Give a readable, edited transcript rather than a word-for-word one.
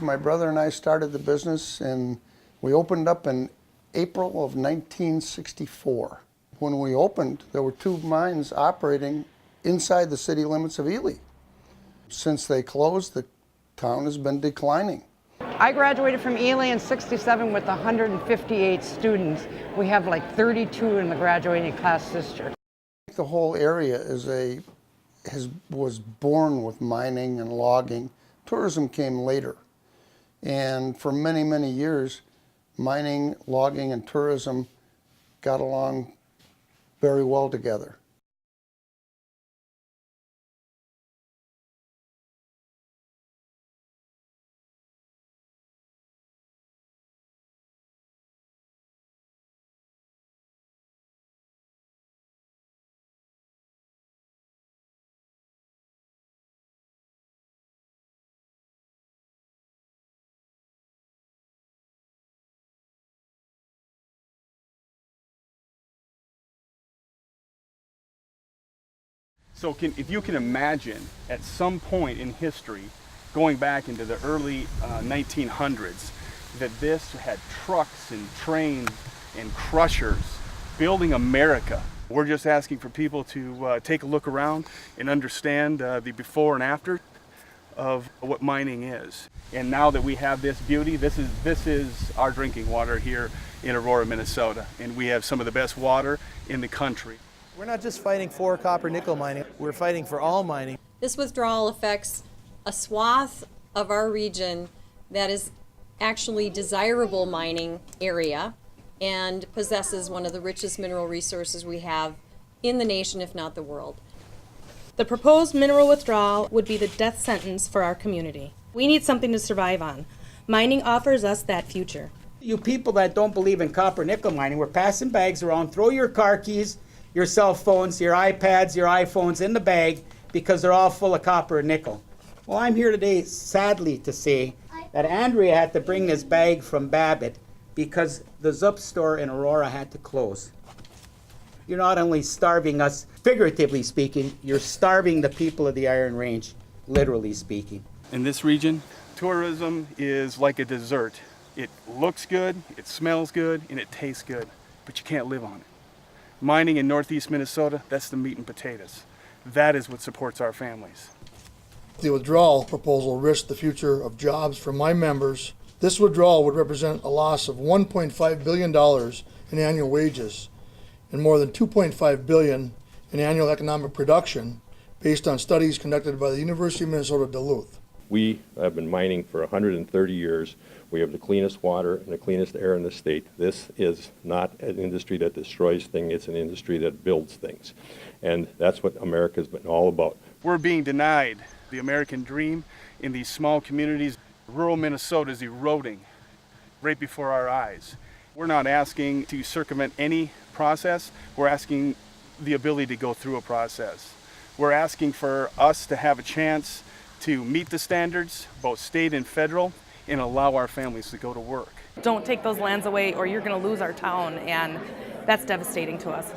My brother and I started the business and we opened up in April of 1964. When we opened, there were 2 mines operating inside the city limits of Ely. Since they closed, the town has been declining. I graduated from Ely in '67 with 158 students. We have like 32 in the graduating class this year. The whole area was born with mining and logging. Tourism came later. And for many, many years, mining, logging, and tourism got along very well together. So if you can imagine at some point in history, going back into the early 1900s, that this had trucks and trains and crushers building America. We're just asking for people to take a look around and understand the before and after of what mining is. And now that we have this beauty, this is our drinking water here in Aurora, Minnesota. And we have some of the best water in the country. We're not just fighting for copper nickel mining, we're fighting for all mining. This withdrawal affects a swath of our region that is actually desirable mining area and possesses one of the richest mineral resources we have in the nation, if not the world. The proposed mineral withdrawal would be the death sentence for our community. We need something to survive on. Mining offers us that future. You people that don't believe in copper nickel mining, we're passing bags around, throw your car keys, your cell phones, your iPads, your iPhones in the bag because they're all full of copper and nickel. Well, I'm here today, sadly, to say that Andrea had to bring this bag from Babbitt because the Zup store in Aurora had to close. You're not only starving us, figuratively speaking, you're starving the people of the Iron Range, literally speaking. In this region, tourism is like a dessert. It looks good, it smells good, and it tastes good, but you can't live on it. Mining in northeast Minnesota, that's the meat and potatoes. That is what supports our families. The withdrawal proposal risks the future of jobs for my members. This withdrawal would represent a loss of $1.5 billion in annual wages and more than $2.5 billion in annual economic production based on studies conducted by the University of Minnesota Duluth. We have been mining for 130 years. We have the cleanest water and the cleanest air in the state. This is not an industry that destroys things, it's an industry that builds things. And that's what America's been all about. We're being denied the American dream in these small communities. Rural Minnesota is eroding right before our eyes. We're not asking to circumvent any process. We're asking the ability to go through a process. We're asking for us to have a chance to meet the standards, both state and federal, and allow our families to go to work. Don't take those lands away or you're going to lose our town, and that's devastating to us.